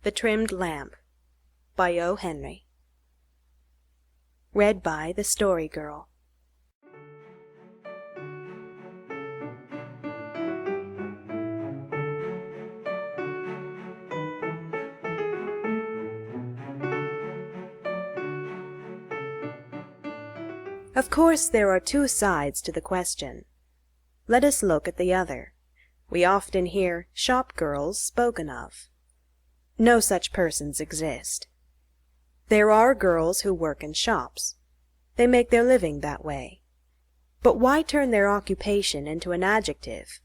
The Trimmed Lamp by O. Henry. Read by the Story Girl. Of course there are two sides to the question. Let us look at the other. We often hear shop girls spoken of. No such persons exist. There are girls who work in shops. They make their living that way. But why turn their occupation into an adjective?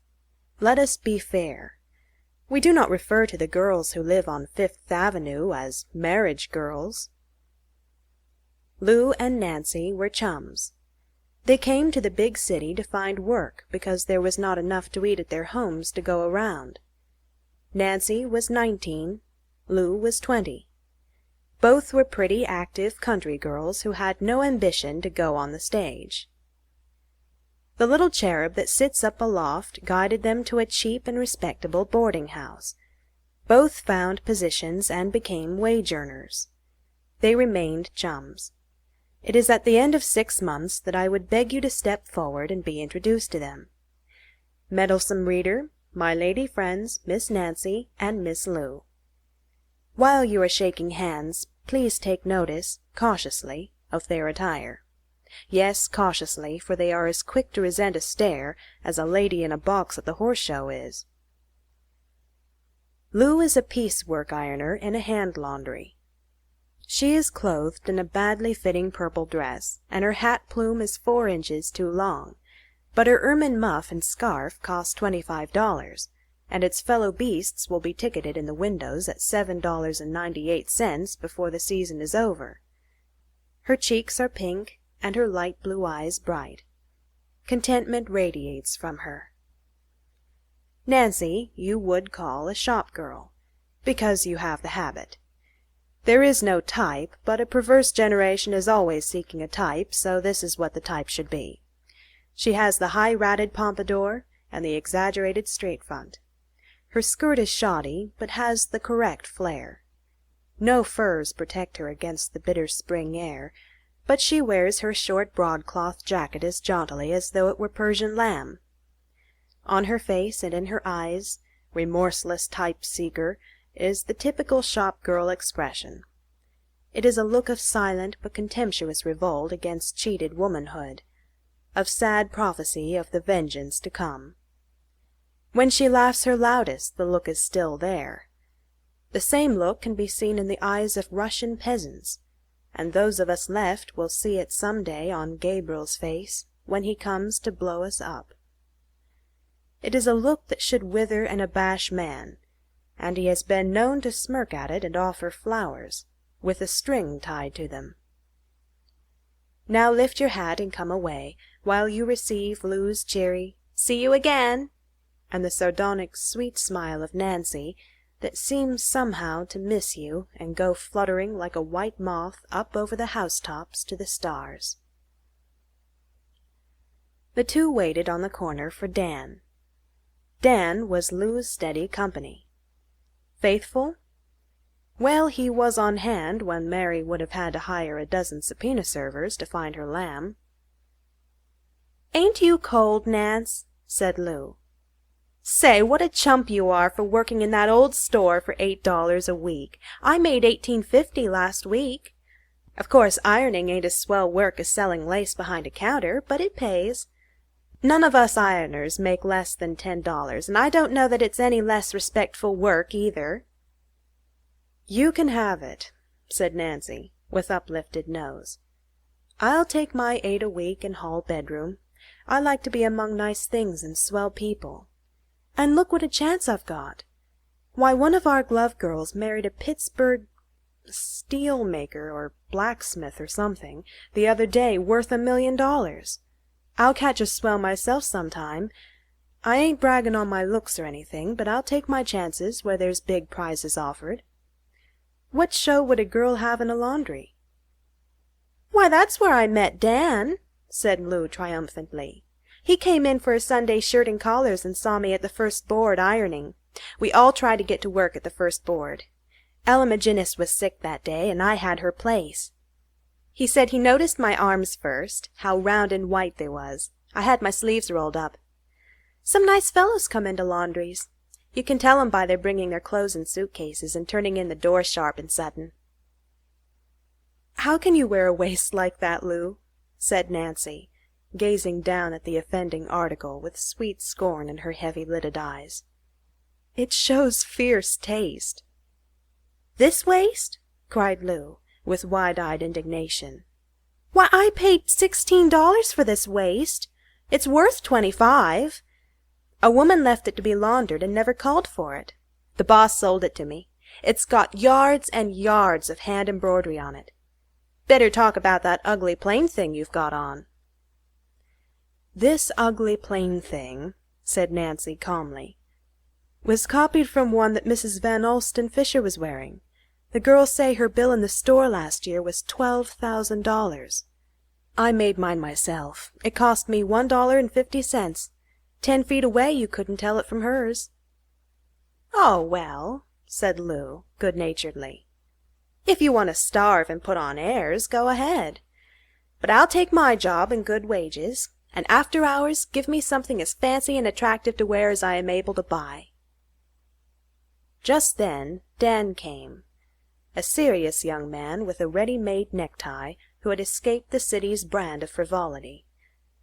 Let us be fair. We do not refer to the girls who live on Fifth Avenue as marriage girls. Lou and Nancy were chums. They came to the big city to find work because there was not enough to eat at their homes to go around. Nancy was 19. Lou was 20. Both were pretty, active country girls who had no ambition to go on the stage. The little cherub that sits up aloft guided them to a cheap and respectable boarding-house. Both found positions and became wage-earners. They remained chums. It is at the end of 6 months that I would beg you to step forward and be introduced to them. Meddlesome reader, my lady friends, Miss Nancy and Miss Lou. While you are shaking hands, please take notice, cautiously, of their attire. Yes, cautiously, for they are as quick to resent a stare as a lady in a box at the horse-show is. Lou is a piecework ironer in a hand laundry. She is clothed in a badly fitting purple dress, and her hat plume is 4 inches too long, but her ermine muff and scarf cost $25, and its fellow beasts will be ticketed in the windows at $7.98 before the season is over. Her cheeks are pink, and her light blue eyes bright. Contentment radiates from her. Nancy you would call a shop girl, because you have the habit. There is no type, but a perverse generation is always seeking a type, so this is what the type should be. She has the high-ratted pompadour and the exaggerated straight front. Her skirt is shoddy, but has the correct flare. No furs protect her against the bitter spring air, but she wears her short broadcloth jacket as jauntily as though it were Persian lamb. On her face and in her eyes, remorseless type-seeker, is the typical shop-girl expression. It is a look of silent but contemptuous revolt against cheated womanhood, of sad prophecy of the vengeance to come. When she laughs her loudest, the look is still there. The same look can be seen in the eyes of Russian peasants, and those of us left will see it some day on Gabriel's face when he comes to blow us up. It is a look that should wither and abash man, and he has been known to smirk at it and offer flowers, with a string tied to them. Now lift your hat and come away, while you receive Lou's cheery "See you again!" and the sardonic sweet smile of Nancy, that seems somehow to miss you and go fluttering like a white moth up over the housetops to the stars. The two waited on the corner for Dan. Dan was Lou's steady company. Faithful? Well, he was on hand when Mary would have had to hire a dozen subpoena servers to find her lamb. "Ain't you cold, Nance?" said Lou. "Say, what a chump you are for working in that old store for $8 a week. I made $18.50 last week. Of course, ironing ain't as swell work as selling lace behind a counter, but it pays. None of us ironers make less than $10, and I don't know that it's any less respectful work, either." "You can have it," said Nancy, with uplifted nose. "I'll take my 8 a week and hall bedroom. I like to be among nice things and swell people. And look what a chance I've got. Why, one of our glove girls married a Pittsburgh steel maker or blacksmith or something the other day, worth $1 million. I'll catch a swell myself sometime. I ain't bragging on my looks or anything, but I'll take my chances where there's big prizes offered. What show would a girl have in a laundry?" "Why, that's where I met Dan," said Lou triumphantly. "He came in for a Sunday shirt and collars and saw me at the first board ironing. We all try to get to work at the first board. Ella McGinnis was sick that day, and I had her place. He said he noticed my arms first, how round and white they was. I had my sleeves rolled up. Some nice fellows come into laundries. You can tell 'em by their bringing their clothes in suitcases and turning in the door sharp and sudden. "How can you wear a waist like that, Lou?" said Nancy, gazing down at the offending article with sweet scorn in her heavy-lidded eyes. "It shows fierce taste." "This waist?" cried Lou, with wide-eyed indignation. "Why, I paid $16 for this waist. It's worth $25. A woman left it to be laundered and never called for it. The boss sold it to me. It's got yards and yards of hand embroidery on it. Better talk about that ugly plain thing you've got on." "This ugly plain thing," said Nancy calmly, "was copied from one that Mrs. Van Alstyne Fisher was wearing. The girls say her bill in the store last year was $12,000. I made mine myself. It cost me $1.50. 10 feet away you couldn't tell it from hers." "Oh, well," said Lou, good-naturedly, "if you want to starve and put on airs, go ahead. But I'll take my job and good wages, and after hours give me something as fancy and attractive to wear as I am able to buy." Just then Dan came, a serious young man with a ready-made necktie who had escaped the city's brand of frivolity,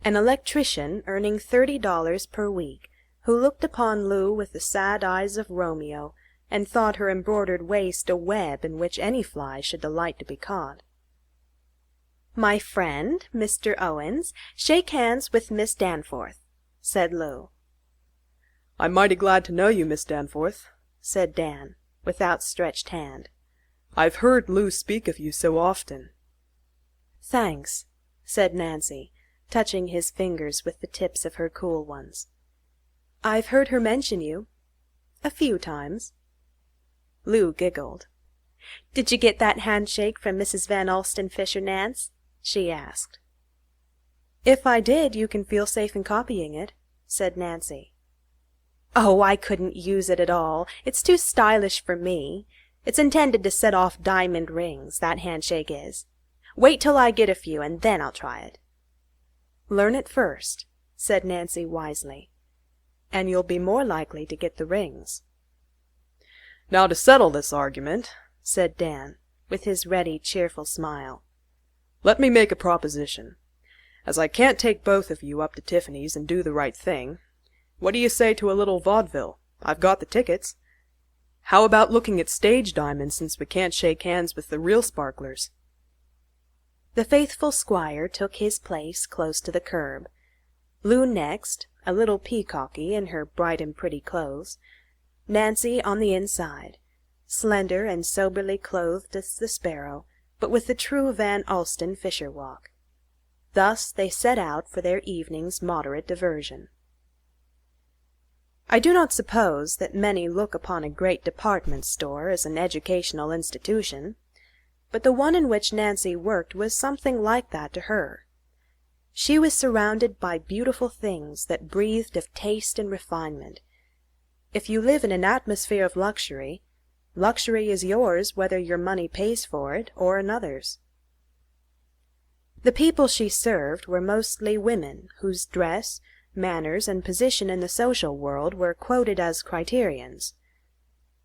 an electrician earning $30 per week, who looked upon Lou with the sad eyes of Romeo, and thought her embroidered waist a web in which any fly should delight to be caught. "My friend, Mr. Owens, shake hands with Miss Danforth," said Lou. "I'm mighty glad to know you, Miss Danforth," said Dan, with outstretched hand. "I've heard Lou speak of you so often." "Thanks," said Nancy, touching his fingers with the tips of her cool ones. "I've heard her mention you. A few times." Lou giggled. "Did you get that handshake from Mrs. Van Alstyne Fisher, Nance?" she asked. "If I did, you can feel safe in copying it," said Nancy. "Oh, I couldn't use it at all. It's too stylish for me. It's intended to set off diamond rings, that handshake is. Wait till I get a few, and then I'll try it." "Learn it first," said Nancy wisely, "and you'll be more likely to get the rings." "Now to settle this argument," said Dan, with his ready, cheerful smile, "let me make a proposition. As I can't take both of you up to Tiffany's and do the right thing, what do you say to a little vaudeville? I've got the tickets. How about looking at stage diamonds, since we can't shake hands with the real sparklers?" The faithful squire took his place close to the curb. Lou next, a little peacocky in her bright and pretty clothes. Nancy on the inside, slender and soberly clothed as the sparrow, but with the true Van Alstyne Fisher walk. Thus they set out for their evening's moderate diversion. I do not suppose that many look upon a great department store as an educational institution, but the one in which Nancy worked was something like that to her. She was surrounded by beautiful things that breathed of taste and refinement. If you live in an atmosphere of luxury, luxury is yours whether your money pays for it or another's. The people she served were mostly women whose dress, manners, and position in the social world were quoted as criterions.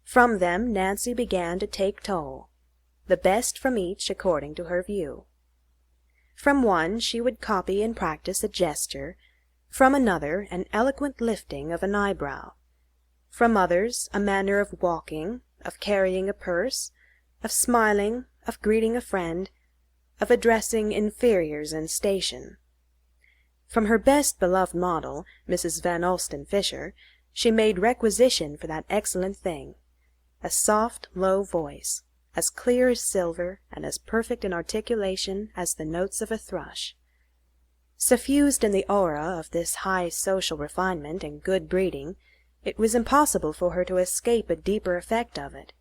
From them Nancy began to take toll, the best from each according to her view. From one she would copy and practice a gesture, from another an eloquent lifting of an eyebrow, from others a manner of walking, of carrying a purse, of smiling, of greeting a friend, of addressing inferiors in station. From her best beloved model, Mrs. Van Alstyne Fisher, she made requisition for that excellent thing, a soft, low voice, as clear as silver and as perfect in articulation as the notes of a thrush. Suffused in the aura of this high social refinement and good breeding, it was impossible for her to escape a deeper effect of it.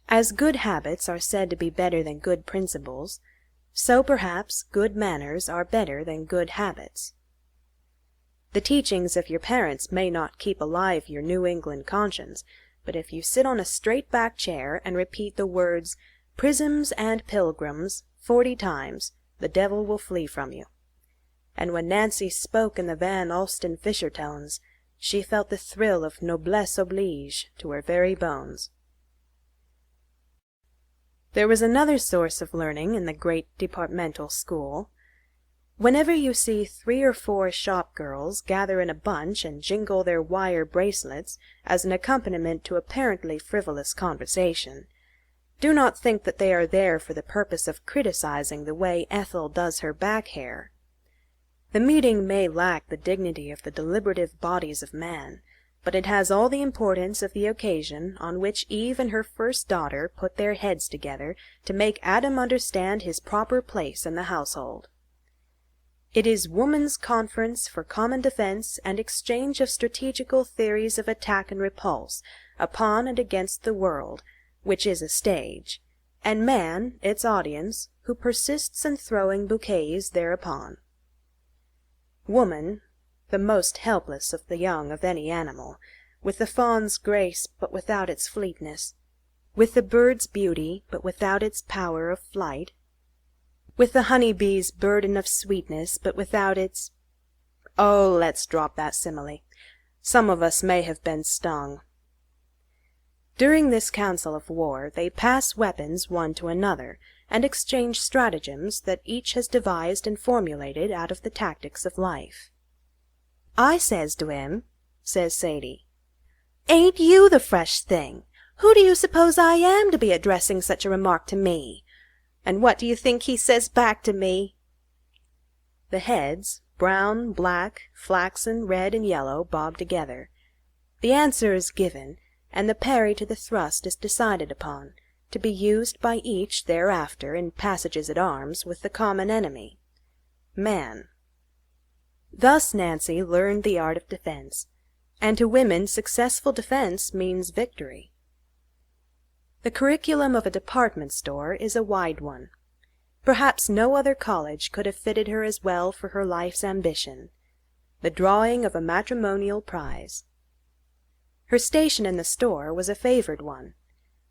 As good habits are said to be better than good principles, so perhaps good manners are better than good habits. The teachings of your parents may not keep alive your New England conscience, but if you sit on a straight-back chair and repeat the words "prisms and pilgrims" 40 times, the devil will flee from you. And when Nancy spoke in the Van Alstyne Fisher tones, she felt the thrill of noblesse oblige to her very bones. There was another source of learning in the great departmental school. Whenever you see 3 or 4 shop girls gather in a bunch and jingle their wire bracelets as an accompaniment to apparently frivolous conversation, do not think that they are there for the purpose of criticizing the way Ethel does her back hair. The meeting may lack the dignity of the deliberative bodies of man, but it has all the importance of the occasion on which Eve and her first daughter put their heads together to make Adam understand his proper place in the household. It is woman's conference for common defense and exchange of strategical theories of attack and repulse upon and against the world, which is a stage, and man, its audience, who persists in throwing bouquets thereupon. Woman, the most helpless of the young of any animal, with the fawn's grace but without its fleetness, with the bird's beauty but without its power of flight, with the honey-bee's burden of sweetness but without its— Oh, let's drop that simile. Some of us may have been stung. During this council of war they pass weapons one to another, and exchange stratagems that each has devised and formulated out of the tactics of life. "I says to him," says Sadie, "Ain't you the fresh thing? Who do you suppose I am to be addressing such a remark to me?" And what do you think he says back to me? The heads, brown, black, flaxen, red, and yellow, bob together. The answer is given, and the parry to the thrust is decided upon, to be used by each thereafter in passages at arms with the common enemy, man. Thus Nancy learned the art of defense, and to women successful defense means victory. The curriculum of a department store is a wide one. Perhaps no other college could have fitted her as well for her life's ambition, the drawing of a matrimonial prize. Her station in the store was a favored one.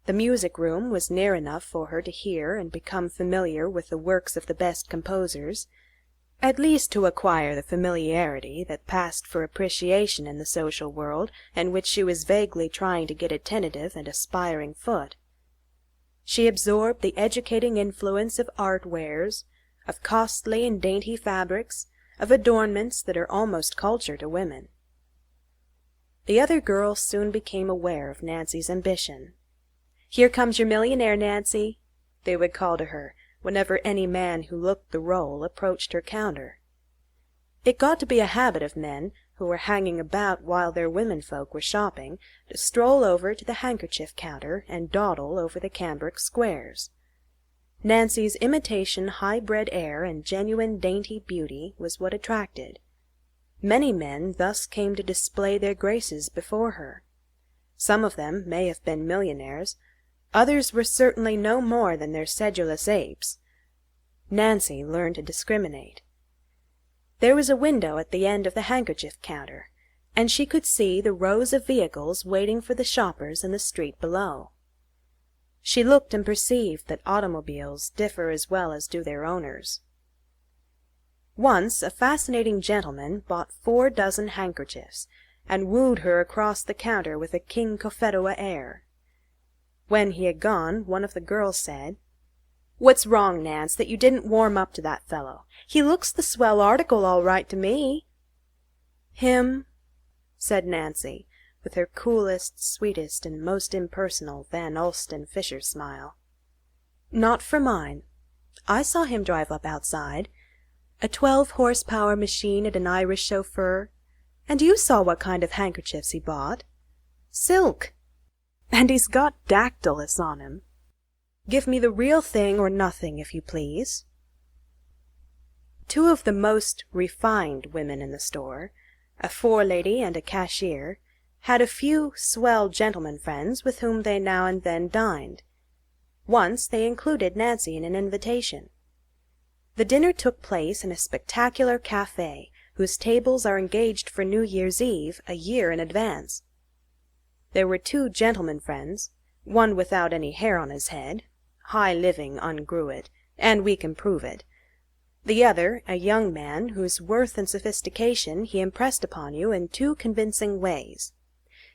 The music-room was near enough for her to hear and become familiar with the works of the best composers, at least to acquire the familiarity that passed for appreciation in the social world and which she was vaguely trying to get a tentative and aspiring foot. She absorbed the educating influence of art wares, of costly and dainty fabrics, of adornments that are almost culture to women. The other girls soon became aware of Nancy's ambition. "Here comes your millionaire, Nancy," they would call to her whenever any man who looked the role approached her counter. It got to be a habit of men, who were hanging about while their womenfolk were shopping, to stroll over to the handkerchief counter and dawdle over the cambric squares. Nancy's imitation high-bred air and genuine dainty beauty was what attracted. Many men thus came to display their graces before her. Some of them may have been millionaires, others were certainly no more than their sedulous apes. Nancy learned to discriminate. There was a window at the end of the handkerchief counter, and she could see the rows of vehicles waiting for the shoppers in the street below. She looked and perceived that automobiles differ as well as do their owners. Once a fascinating gentleman bought 4 dozen handkerchiefs, and wooed her across the counter with a King Cophetua air. When he had gone, one of the girls said, "What's wrong, Nance, that you didn't warm up to that fellow? He looks the swell article all right to me." "Him," said Nancy, with her coolest, sweetest, and most impersonal Van Alstyne Fisher smile. "Not for mine. I saw him drive up outside. A 12-horsepower machine and an Irish chauffeur. And you saw what kind of handkerchiefs he bought. Silk. And he's got dactylus on him. Give me the real thing or nothing, if you please." 2 of the most refined women in the store, a forelady and a cashier, had a few swell gentlemen friends with whom they now and then dined. Once they included Nancy in an invitation. The dinner took place in a spectacular café, whose tables are engaged for New Year's Eve a year in advance. There were 2 gentlemen friends, one without any hair on his head, high living ungrew it, and we can prove it. The other, a young man whose worth and sophistication he impressed upon you in 2 convincing ways.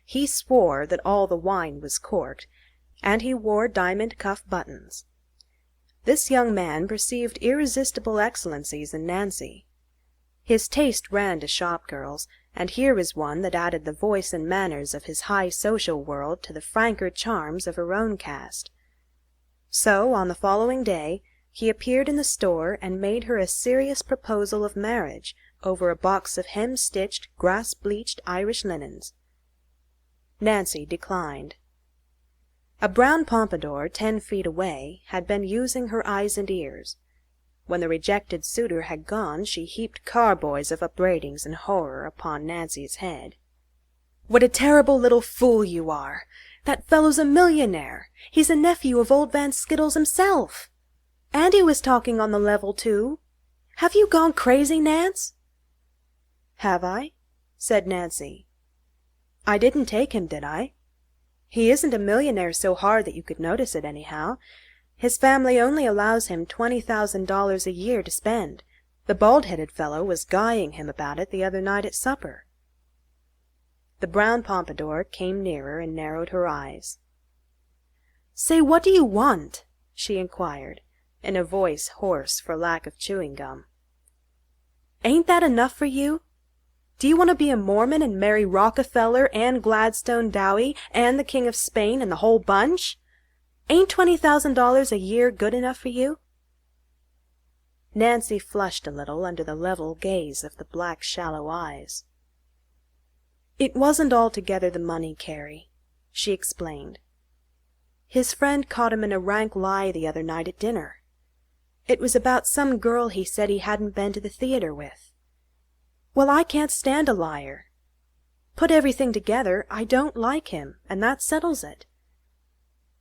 He swore that all the wine was corked, and he wore diamond cuff buttons. This young man perceived irresistible excellencies in Nancy. His taste ran to shop girls, and here was one that added the voice and manners of his high social world to the franker charms of her own caste. So, on the following day, he appeared in the store and made her a serious proposal of marriage over a box of hem-stitched, grass-bleached Irish linens. Nancy declined. A brown pompadour 10 feet away had been using her eyes and ears. When the rejected suitor had gone, she heaped carboys of upbraidings and horror upon Nancy's head. "What a terrible little fool you are! That fellow's a millionaire! He's a nephew of old Van Skittles himself! And he was talking on the level, too! Have you gone crazy, Nance?" "Have I?" said Nancy. "I didn't take him, did I? He isn't a millionaire so hard that you could notice it, anyhow. His family only allows him $20,000 a year to spend. The bald-headed fellow was guying him about it the other night at supper." The brown pompadour came nearer and narrowed her eyes. "Say, what do you want?" she inquired, in a voice hoarse for lack of chewing gum. "Ain't that enough for you? Do you want to be a Mormon and marry Rockefeller and Gladstone Dowie and the King of Spain and the whole bunch? Ain't $20,000 a year good enough for you?" Nancy flushed a little under the level gaze of the black, shallow eyes. "It wasn't altogether the money, Carrie," she explained. "His friend caught him in a rank lie the other night at dinner. It was about some girl he said he hadn't been to the theatre with. Well, I can't stand a liar. Put everything together, I don't like him, and that settles it.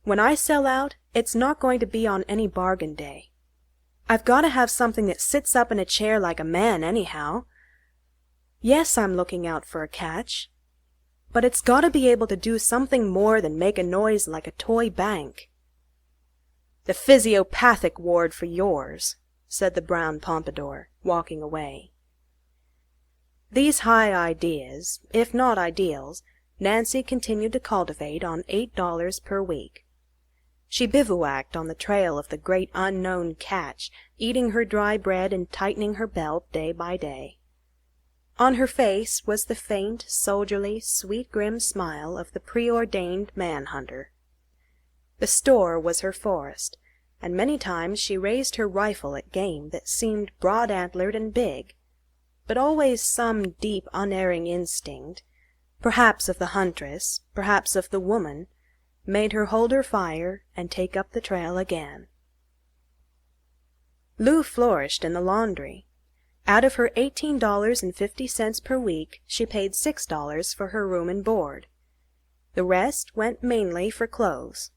When I sell out, it's not going to be on any bargain day. I've got to have something that sits up in a chair like a man, anyhow. Yes, I'm looking out for a catch, but it's got to be able to do something more than make a noise like a toy bank." "The physiopathic ward for yours," said the brown pompadour, walking away. These high ideas, if not ideals, Nancy continued to cultivate on $8 per week. She bivouacked on the trail of the great unknown catch, eating her dry bread and tightening her belt day by day. On her face was the faint, soldierly, sweet grim smile of the preordained man-hunter. The store was her forest, and many times she raised her rifle at game that seemed broad-antlered and big, but always some deep, unerring instinct, perhaps of the huntress, perhaps of the woman, made her hold her fire and take up the trail again. Lou flourished in the laundry. Out of her $18.50 per week, she paid $6 for her room and board. The rest went mainly for clothes.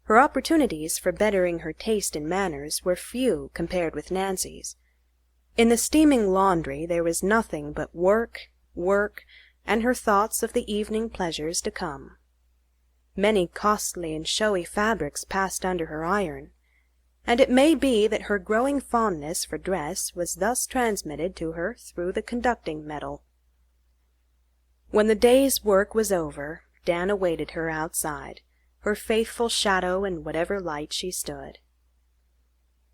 Her opportunities for bettering her taste and manners were few compared with Nancy's. In the steaming laundry there was nothing but work, work, and her thoughts of the evening pleasures to come. Many costly and showy fabrics passed under her iron, and it may be that her growing fondness for dress was thus transmitted to her through the conducting metal. When the day's work was over, Dan awaited her outside, her faithful shadow in whatever light she stood.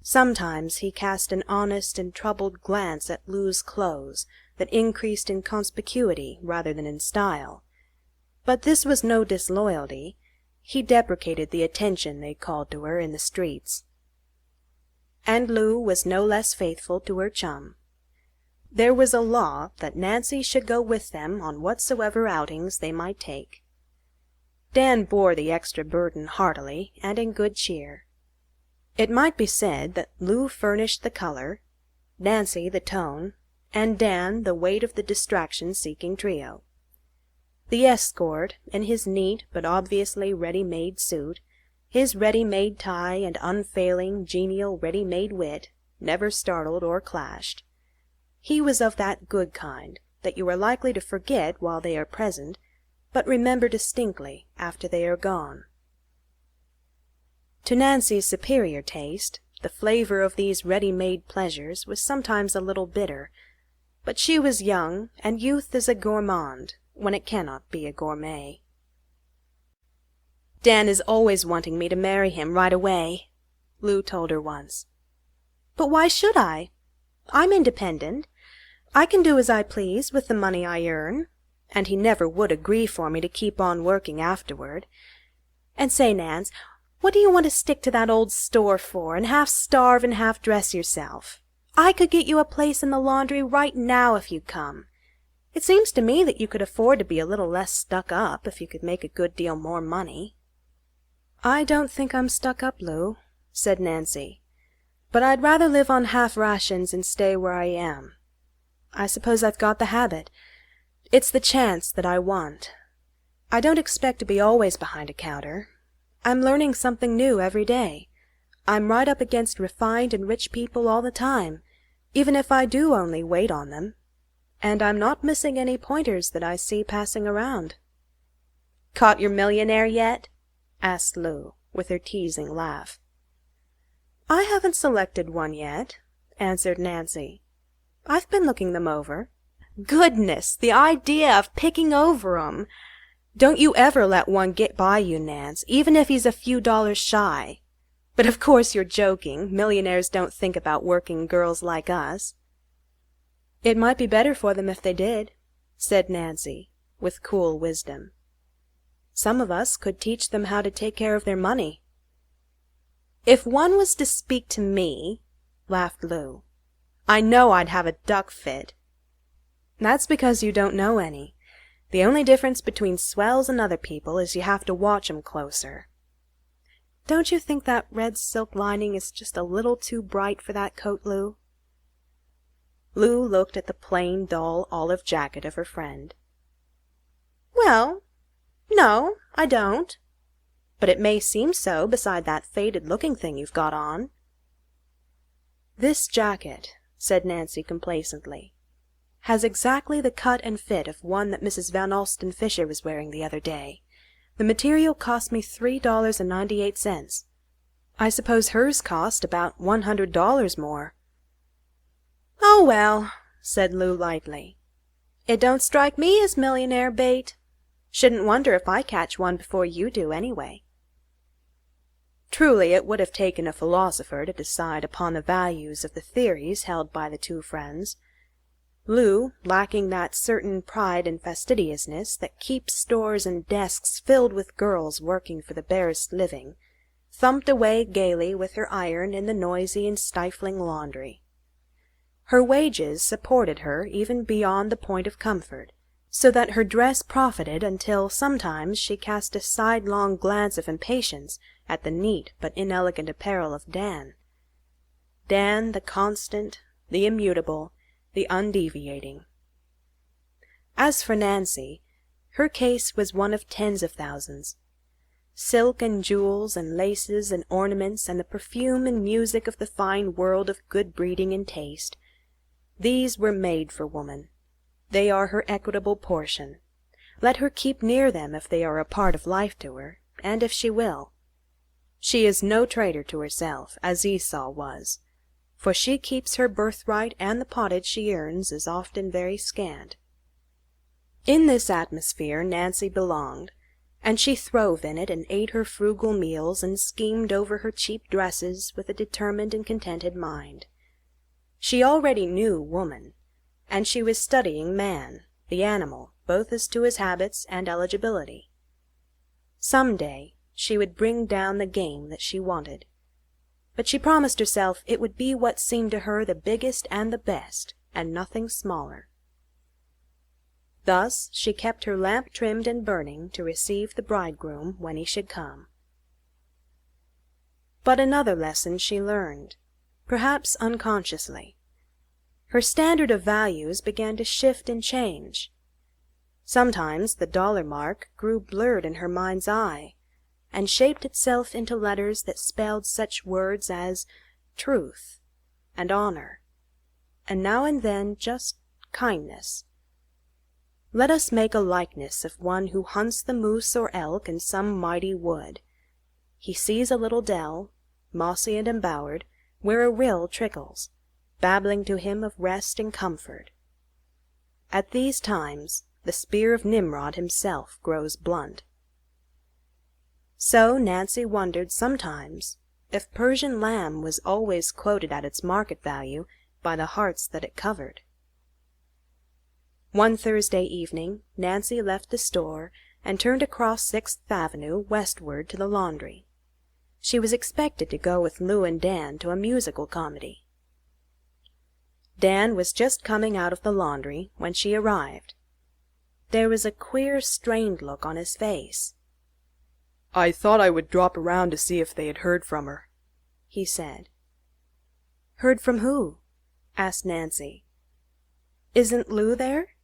Sometimes he cast an honest and troubled glance at Lou's clothes that increased in conspicuity rather than in style, but this was no disloyalty. He deprecated the attention they called to her in the streets. And Lou was no less faithful to her chum. There was a law that Nancy should go with them on whatsoever outings they might take. Dan bore the extra burden heartily and in good cheer. It might be said that Lou furnished the color, Nancy the tone, and Dan the weight of the distraction-seeking trio. The escort, in his neat but obviously ready-made suit, his ready-made tie and unfailing, genial, ready-made wit, never startled or clashed. He was of that good kind that you are likely to forget while they are present, but remember distinctly after they are gone. To Nancy's superior taste, the flavor of these ready-made pleasures was sometimes a little bitter, but she was young, and youth is a gourmand when it cannot be a gourmet. "Dan is always wanting me to marry him right away," Lou told her once. "But why should I? I'm independent. I can do as I please with the money I earn, and he never would agree for me to keep on working afterward. And say, Nance, what do you want to stick to that old store for, and half starve and half dress yourself? I could get you a place in the laundry right now if you'd come. It seems to me that you could afford to be a little less stuck up if you could make a good deal more money." "I don't think I'm stuck up, Lou," said Nancy, "but I'd rather live on half rations and stay where I am. I suppose I've got the habit. It's the chance that I want. I don't expect to be always behind a counter. I'm learning something new every day. I'm right up against refined and rich people all the time, even if I do only wait on them. And I'm not missing any pointers that I see passing around." "Caught your millionaire yet?" asked Lou, with her teasing laugh. "I haven't selected one yet," answered Nancy. "I've been looking them over." "Goodness, the idea of picking over 'em! Don't you ever let one get by you, Nance, even if he's a few dollars shy. But of course you're joking. Millionaires don't think about working girls like us." "It might be better for them if they did," said Nancy, with cool wisdom. "Some of us could teach them how to take care of their money." "If one was to speak to me," laughed Lou, "I know I'd have a duck fit." "That's because you don't know any. The only difference between swells and other people is you have to watch 'em closer. Don't you think that red silk lining is just a little too bright for that coat, Lou?" Lou looked at the plain, dull olive jacket of her friend. "Well, no, I don't. But it may seem so beside that faded-looking thing you've got on." "This jacket," said Nancy complacently, "has exactly the cut and fit of one that Mrs. Van Alstyne Fisher was wearing the other day. The material cost me $3.98. I suppose hers cost about $100 more." "Oh, well," said Lou lightly, "it don't strike me as millionaire bait. Shouldn't wonder if I catch one before you do, anyway." Truly, it would have taken a philosopher to decide upon the values of the theories held by the two friends. Lou, lacking that certain pride and fastidiousness that keeps stores and desks filled with girls working for the barest living, thumped away gaily with her iron in the noisy and stifling laundry. Her wages supported her even beyond the point of comfort, so that her dress profited until sometimes she cast a sidelong glance of impatience at the neat but inelegant apparel of Dan. Dan, the constant, the immutable, the undeviating. As for Nancy, her case was one of tens of thousands. Silk and jewels and laces and ornaments and the perfume and music of the fine world of good breeding and taste, these were made for woman. They are her equitable portion. Let her keep near them if they are a part of life to her, and if she will. She is no traitor to herself, as Esau was, for she keeps her birthright, and the pottage she earns is often very scant. In this atmosphere Nancy belonged, and she throve in it and ate her frugal meals and schemed over her cheap dresses with a determined and contented mind. She already knew woman, and she was studying man, the animal, both as to his habits and eligibility. Some day she would bring down the game that she wanted, but she promised herself it would be what seemed to her the biggest and the best, and nothing smaller. Thus she kept her lamp trimmed and burning to receive the bridegroom when he should come. But another lesson she learned, perhaps unconsciously. Her standard of values began to shift and change. Sometimes the dollar mark grew blurred in her mind's eye, and shaped itself into letters that spelled such words as truth and honor, and now and then just kindness. Let us make a likeness of one who hunts the moose or elk in some mighty wood. He sees a little dell, mossy and embowered, where a rill trickles, babbling to him of rest and comfort. At these times the spear of Nimrod himself grows blunt. So Nancy wondered sometimes if Persian lamb was always quoted at its market value by the hearts that it covered. One Thursday evening Nancy left the store and turned across Sixth Avenue westward to the laundry. She was expected to go with Lou and Dan to a musical comedy. Dan was just coming out of the laundry when she arrived. There was a queer, strained look on his face. "I thought I would drop around to see if they had heard from her," he said. "Heard from who?" asked Nancy. "Isn't Lou there?"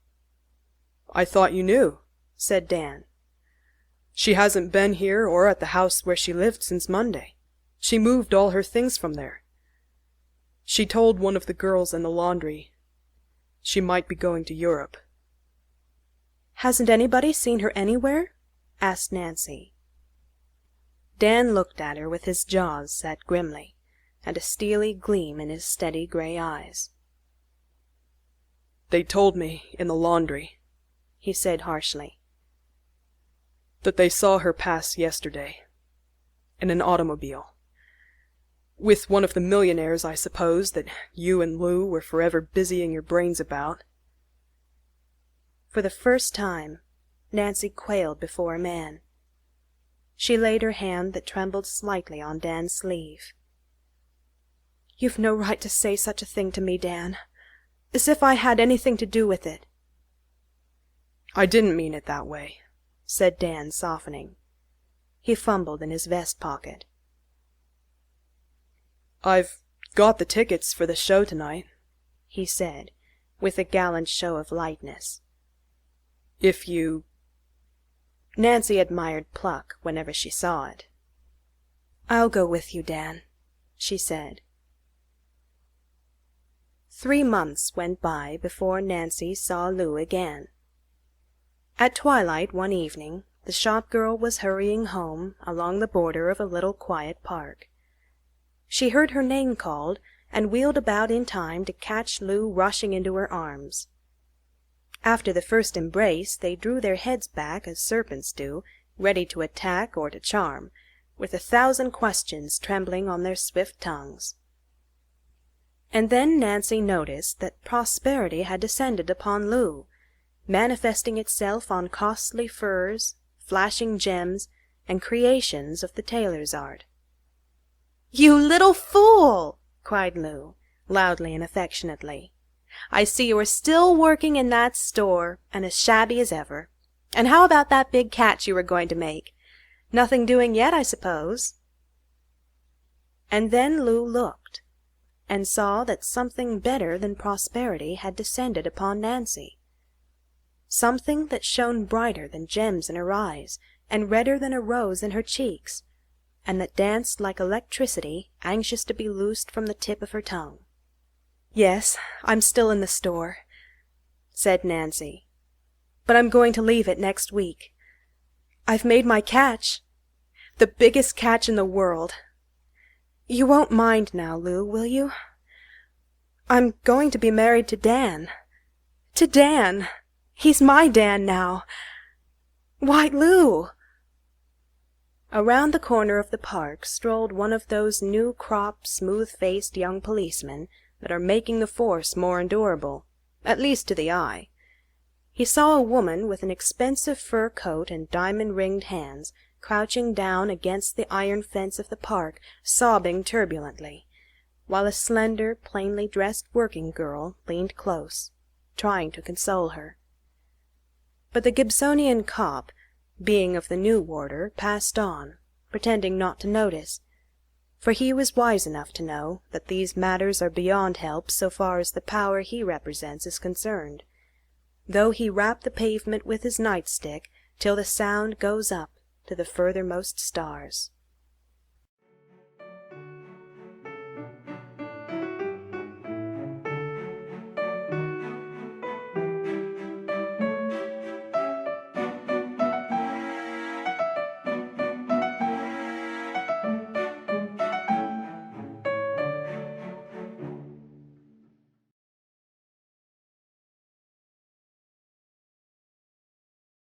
"I thought you knew," said Dan. "She hasn't been here or at the house where she lived since Monday. She moved all her things from there. She told one of the girls in the laundry she might be going to Europe." "Hasn't anybody seen her anywhere?" asked Nancy. Dan looked at her with his jaws set grimly, and a steely gleam in his steady gray eyes. "They told me in the laundry," he said harshly, "that they saw her pass yesterday, in an automobile, with one of the millionaires, I suppose, that you and Lou were forever busying your brains about." For the first time, Nancy quailed before a man. She laid her hand that trembled slightly on Dan's sleeve. "You've no right to say such a thing to me, Dan. As if I had anything to do with it." "I didn't mean it that way," said Dan, softening. He fumbled in his vest pocket. "I've got the tickets for the show tonight," he said, with a gallant show of lightness. "If you—" Nancy admired pluck whenever she saw it. "I'll go with you, Dan," she said. 3 months went by before Nancy saw Lou again. At twilight one evening the shop girl was hurrying home along the border of a little quiet park. She heard her name called and wheeled about in time to catch Lou rushing into her arms. After the first embrace they drew their heads back as serpents do, ready to attack or to charm, with 1,000 questions trembling on their swift tongues. And then Nancy noticed that prosperity had descended upon Lou, manifesting itself on costly furs, flashing gems, and creations of the tailor's art. "You little fool!" cried Lou, loudly and affectionately. "I see you are still working in that store, and as shabby as ever. And how about that big catch you were going to make? Nothing doing yet, I suppose?" And then Lou looked, and saw that something better than prosperity had descended upon Nancy. Something that shone brighter than gems in her eyes, and redder than a rose in her cheeks, and that danced like electricity, anxious to be loosed from the tip of her tongue. "Yes, I'm still in the store," said Nancy, "but I'm going to leave it next week. I've made my catch, the biggest catch in the world. You won't mind now, Lou, will you? I'm going to be married to Dan. To Dan! He's my Dan now. Why, Lou!" Around the corner of the park strolled one of those new crop, smooth-faced young policemen that are making the force more endurable, at least to the eye. He saw a woman with an expensive fur coat and diamond-ringed hands crouching down against the iron fence of the park, sobbing turbulently, while a slender, plainly dressed working girl leaned close, trying to console her. But the Gibsonian cop, being of the new order, passed on, pretending not to notice, for he was wise enough to know that these matters are beyond help so far as the power he represents is concerned, though he rap the pavement with his nightstick till the sound goes up to the furthermost stars.